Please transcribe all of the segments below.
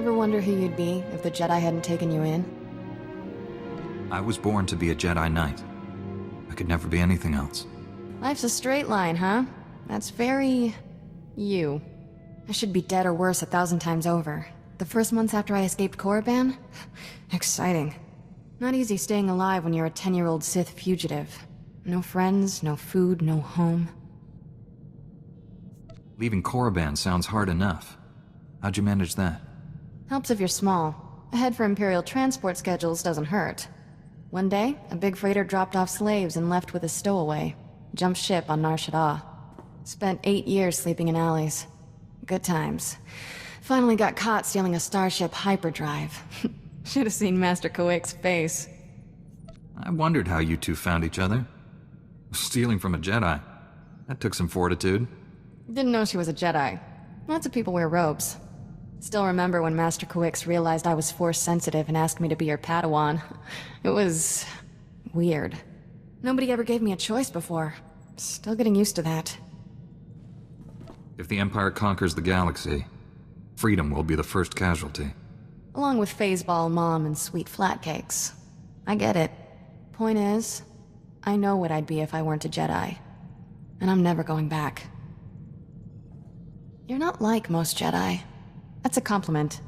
Ever wonder who you'd be if the Jedi hadn't taken you in? I was born to be a Jedi Knight. I could never be anything else. Life's a straight line, huh? That's very... you. I should be dead or worse 1,000 times over. The first months after I escaped Korriban? Exciting. Not easy staying alive when you're a 10-year-old Sith fugitive. No friends, no food, no home. Leaving Korriban sounds hard enough. How'd you manage that? Helps if you're small. A head for Imperial transport schedules doesn't hurt. One day, a big freighter dropped off slaves and left with a stowaway. Jumped ship on Nar Shaddaa. Spent 8 years sleeping in alleys. Good times. Finally got caught stealing a starship hyperdrive. Should have seen Master Kowick's face. I wondered how you two found each other. Stealing from a Jedi. That took some fortitude. Didn't know she was a Jedi. Lots of people wear robes. Still remember when Master Kowick realized I was Force-sensitive and asked me to be her Padawan. It was... weird. Nobody ever gave me a choice before. Still getting used to that. If the Empire conquers the galaxy, freedom will be the first casualty. Along with Phaseball, Mom, and sweet flatcakes. I get it. Point is, I know what I'd be if I weren't a Jedi. And I'm never going back. You're not like most Jedi. That's a compliment.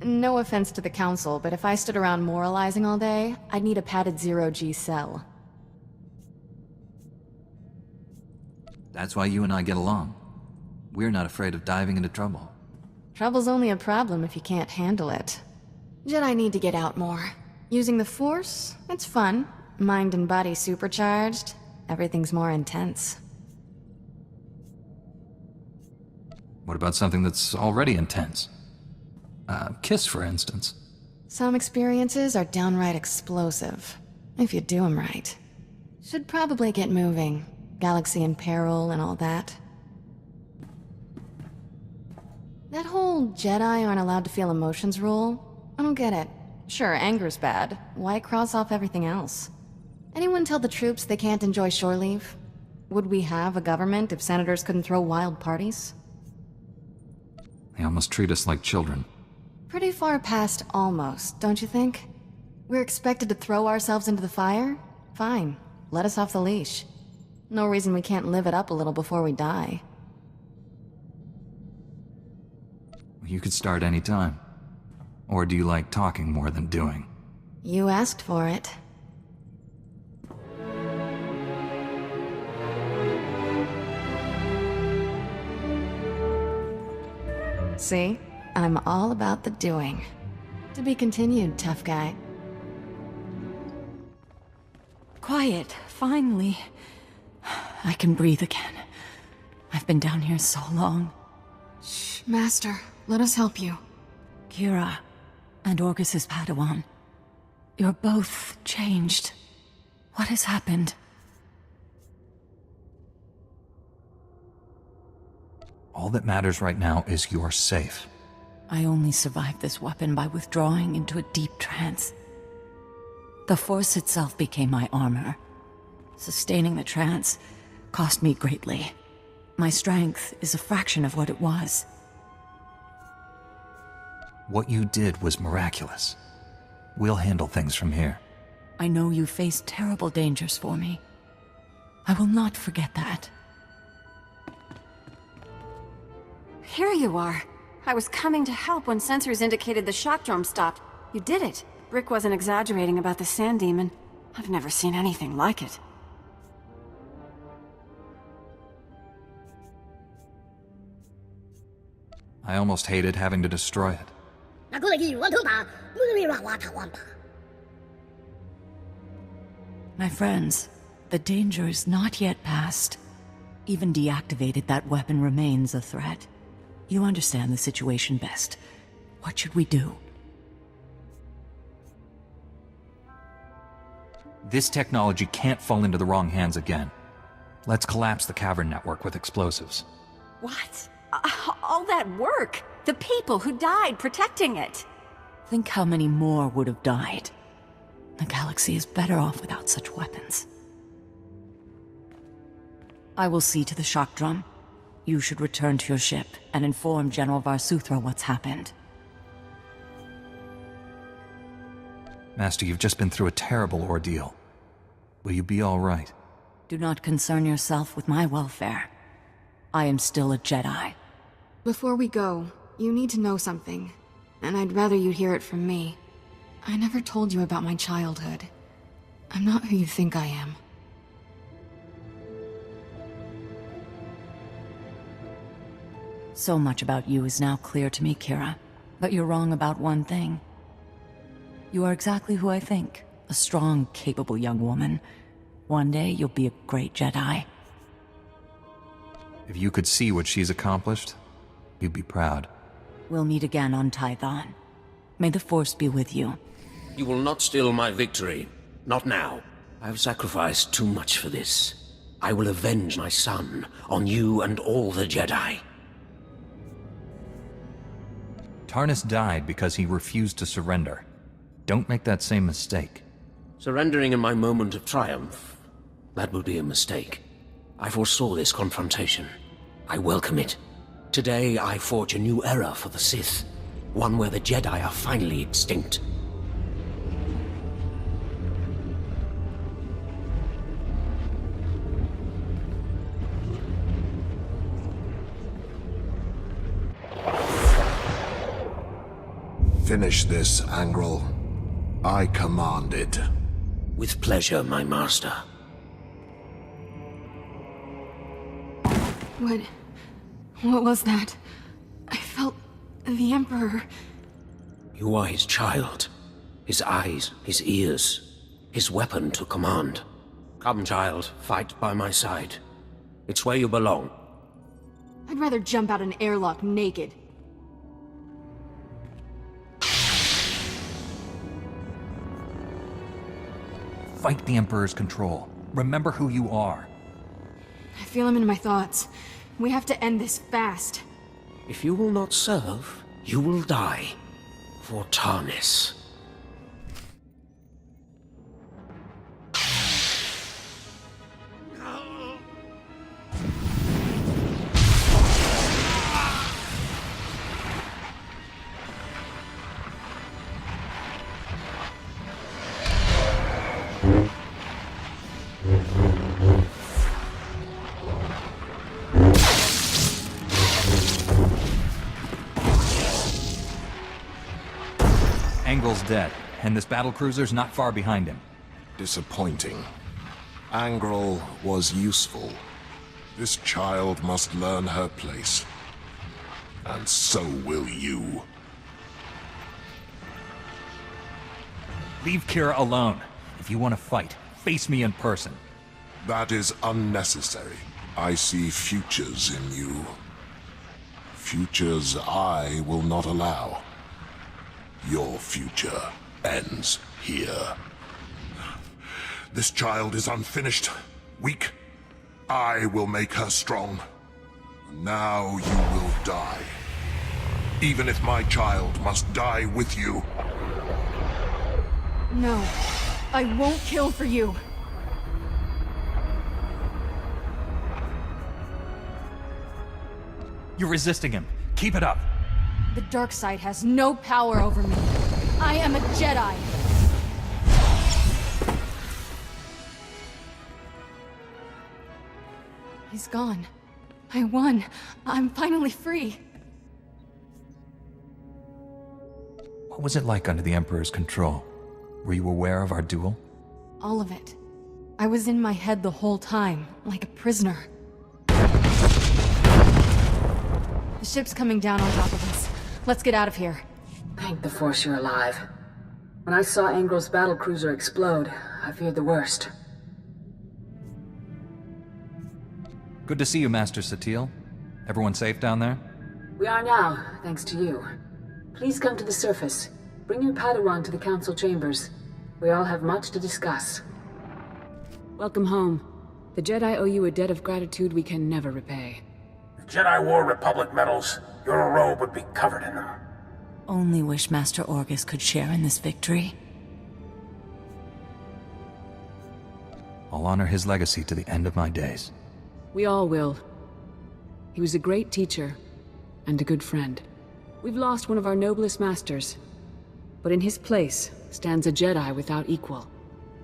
No offense to the Council, but if I stood around moralizing all day, I'd need a padded zero-G cell. That's why you and I get along. We're not afraid of diving into trouble. Trouble's only a problem if you can't handle it. Jedi need to get out more. Using the Force, it's fun. Mind and body supercharged. Everything's more intense. What about something that's already intense? A kiss, for instance. Some experiences are downright explosive, if you do them right. Should probably get moving. Galaxy in peril and all that. That whole Jedi aren't allowed to feel emotions rule, I don't get it. Sure, anger's bad. Why cross off everything else? Anyone tell the troops they can't enjoy shore leave? Would we have a government if senators couldn't throw wild parties? They almost treat us like children. Pretty far past almost, don't you think? We're expected to throw ourselves into the fire? Fine, let us off the leash. No reason we can't live it up a little before we die. You could start any time. Or do you like talking more than doing? You asked for it. See? I'm all about the doing. To be continued, tough guy. Quiet, finally. I can breathe again. I've been down here so long. Shh, Master. Let us help you. Kira, and Orgus's Padawan. You're both changed. What has happened? All that matters right now is you're safe. I only survived this weapon by withdrawing into a deep trance. The Force itself became my armor. Sustaining the trance cost me greatly. My strength is a fraction of what it was. What you did was miraculous. We'll handle things from here. I know you faced terrible dangers for me. I will not forget that. Here you are. I was coming to help when sensors indicated the shock drum stopped. You did it. Rick wasn't exaggerating about the sand demon. I've never seen anything like it. I almost hated having to destroy it. My friends, the danger is not yet past. Even deactivated, that weapon remains a threat. You understand the situation best. What should we do? This technology can't fall into the wrong hands again. Let's collapse the cavern network with explosives. What? All that work? The people who died protecting it? Think how many more would have died. The galaxy is better off without such weapons. I will see to the shock drum. You should return to your ship and inform General Swtor what's happened. Master, you've just been through a terrible ordeal. Will you be all right? Do not concern yourself with my welfare. I am still a Jedi. Before we go, you need to know something, and I'd rather you hear it from me. I never told you about my childhood. I'm not who you think I am. So much about you is now clear to me, Kira. But you're wrong about one thing. You are exactly who I think. A strong, capable young woman. One day, you'll be a great Jedi. If you could see what she's accomplished, you'd be proud. We'll meet again on Tython. May the Force be with you. You will not steal my victory. Not now. I have sacrificed too much for this. I will avenge my son on you and all the Jedi. Tarnus died because he refused to surrender. Don't make that same mistake. Surrendering in my moment of triumph, that would be a mistake. I foresaw this confrontation. I welcome it. Today I forge a new era for the Sith. One where the Jedi are finally extinct. Finish this, Angrel. I command it. With pleasure, my master. What was that? I felt the Emperor. You are his child. His eyes, his ears, his weapon to command. Come, child, fight by my side. It's where you belong. I'd rather jump out an airlock naked. Fight the Emperor's control. Remember who you are. I feel him in my thoughts. We have to end this fast. If you will not serve, you will die. For Tarnis. Angel's dead, and this battlecruiser's not far behind him. Disappointing. Angrel was useful. This child must learn her place. And so will you. Leave Kira alone. If you want to fight, face me in person. That is unnecessary. I see futures in you. Futures I will not allow. Your future ends here. This child is unfinished, weak. I will make her strong. Now you will die. Even if my child must die with you. No, I won't kill for you. You're resisting him. Keep it up. The dark side has no power over me. I am a Jedi. He's gone. I won. I'm finally free. What was it like under the Emperor's control? Were you aware of our duel? All of it. I was in my head the whole time, like a prisoner. The ship's coming down on top of us. Let's get out of here. Thank the Force you're alive. When I saw Angrel's battlecruiser explode, I feared the worst. Good to see you, Master Satele. Everyone safe down there? We are now, thanks to you. Please come to the surface. Bring your Padawan to the Council chambers. We all have much to discuss. Welcome home. The Jedi owe you a debt of gratitude we can never repay. If Jedi wore Republic medals, your robe would be covered in them. Only wish Master Orgus could share in this victory. I'll honor his legacy to the end of my days. We all will. He was a great teacher, and a good friend. We've lost one of our noblest masters, but in his place, stands a Jedi without equal.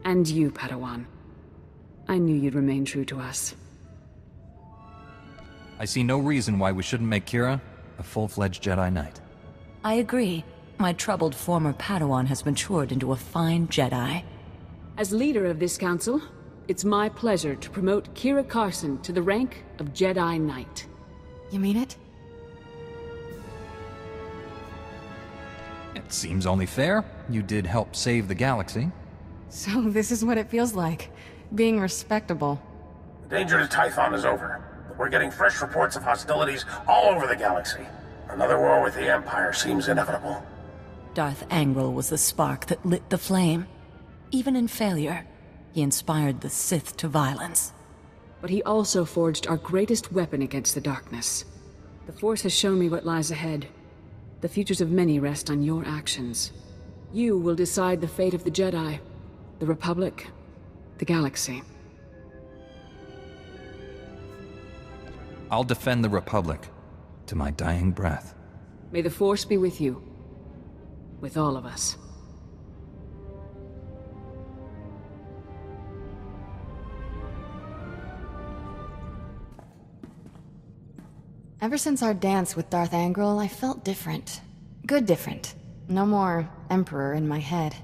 And you, Padawan. I knew you'd remain true to us. I see no reason why we shouldn't make Kira a full-fledged Jedi Knight. I agree. My troubled former Padawan has matured into a fine Jedi. As leader of this council, it's my pleasure to promote Kira Carsen to the rank of Jedi Knight. You mean it? It seems only fair. You did help save the galaxy. So this is what it feels like, being respectable. The danger to Tython is over, but we're getting fresh reports of hostilities all over the galaxy. Another war with the Empire seems inevitable. Darth Angral was the spark that lit the flame. Even in failure, he inspired the Sith to violence. But he also forged our greatest weapon against the darkness. The Force has shown me what lies ahead. The futures of many rest on your actions. You will decide the fate of the Jedi, the Republic, the galaxy. I'll defend the Republic to my dying breath. May the Force be with you. With all of us. Ever since our dance with Darth Angral, I felt different. Good different. No more Emperor in my head.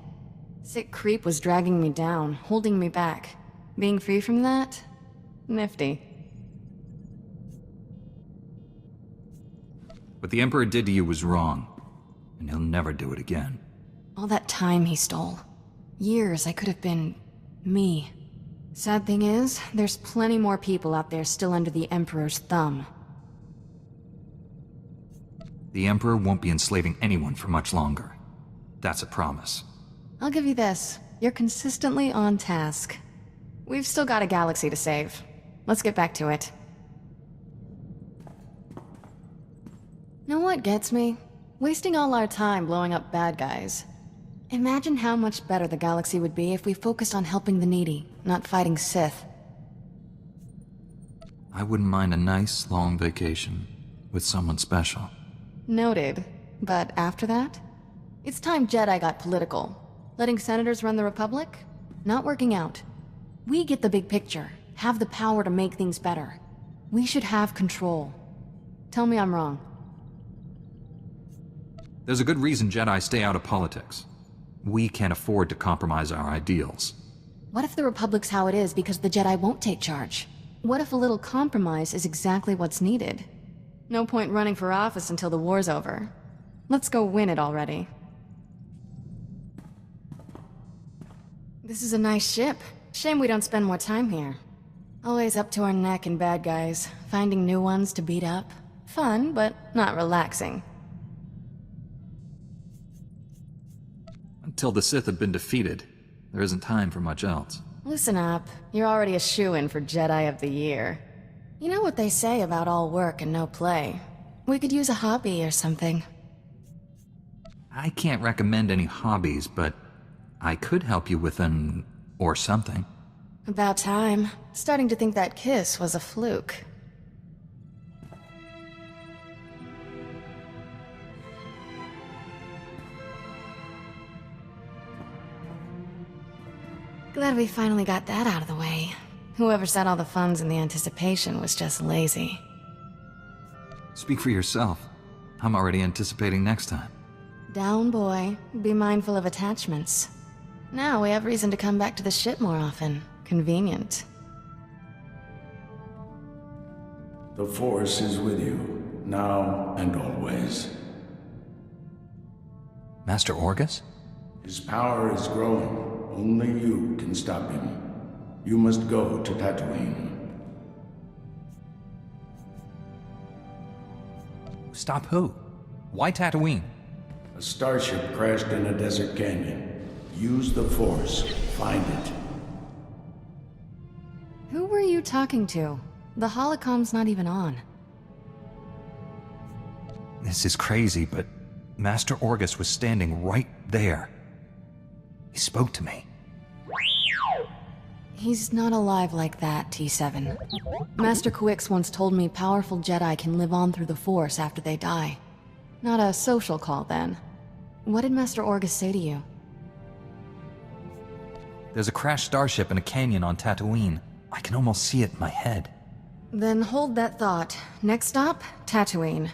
Sick creep was dragging me down, holding me back. Being free from that? Nifty. What the Emperor did to you was wrong, and he'll never do it again. All that time he stole. Years I could have been... me. Sad thing is, there's plenty more people out there still under the Emperor's thumb. The Emperor won't be enslaving anyone for much longer. That's a promise. I'll give you this. You're consistently on task. We've still got a galaxy to save. Let's get back to it. Know what gets me? Wasting all our time blowing up bad guys. Imagine how much better the galaxy would be if we focused on helping the needy, not fighting Sith. I wouldn't mind a nice, long vacation with someone special. Noted. But after that? It's time Jedi got political. Letting senators run the Republic? Not working out. We get the big picture, have the power to make things better. We should have control. Tell me I'm wrong. There's a good reason Jedi stay out of politics. We can't afford to compromise our ideals. What if the Republic's how it is because the Jedi won't take charge? What if a little compromise is exactly what's needed? No point running for office until the war's over. Let's go win it already. This is a nice ship. Shame we don't spend more time here. Always up to our neck in bad guys, finding new ones to beat up. Fun, but not relaxing. Until the Sith have been defeated, there isn't time for much else. Listen up. You're already a shoo-in for Jedi of the Year. You know what they say about all work and no play. We could use a hobby or something. I can't recommend any hobbies, but I could help you with an... or something. About time. Starting to think that kiss was a fluke. Glad we finally got that out of the way. Whoever said all the funds and the anticipation was just lazy. Speak for yourself. I'm already anticipating next time. Down, boy. Be mindful of attachments. Now we have reason to come back to the ship more often. Convenient. The Force is with you, now and always. Master Orgus? His power is growing. Only you can stop him. You must go to Tatooine. Stop who? Why Tatooine? A starship crashed in a desert canyon. Use the Force. Find it. Who were you talking to? The holocom's not even on. This is crazy, but Master Orgus was standing right there. He spoke to me. He's not alive like that, T7. Master Quix once told me powerful Jedi can live on through the Force after they die. Not a social call, then. What did Master Orgus say to you? There's a crashed starship in a canyon on Tatooine. I can almost see it in my head. Then hold that thought. Next stop, Tatooine.